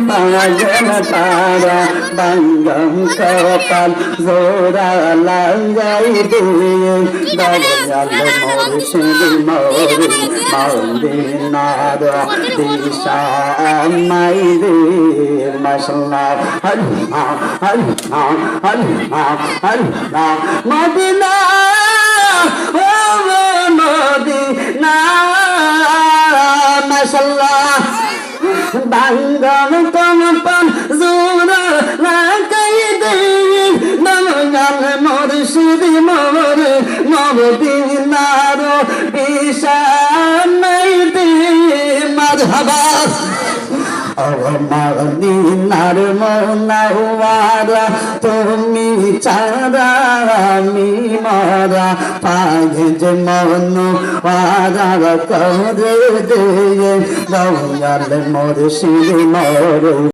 পাগল তারা বাঙ্গম কপাল জোড়া লাগাই দিয়ে দয়াল মুর্শিদ মোরে মদিনার দিশা আমায় দে মাশাআল্লাহ আল্লাহ আল্লাহ আল্লাহ আল্লাহ মদিনা ও মদিনা মাশাআল্লাহ বাঙ্গম কপাল জোড়া লাগাই দিয়ে দয়াল মুর্শিদ মোরে মদিনার দিশা আমায় দে মারহাবা মদিনার মোনাওয়ারা তুমি ছাড়া আমি মরা পাগল মনোয়ারা করে দে দয়াল মুর্শিদ মোরে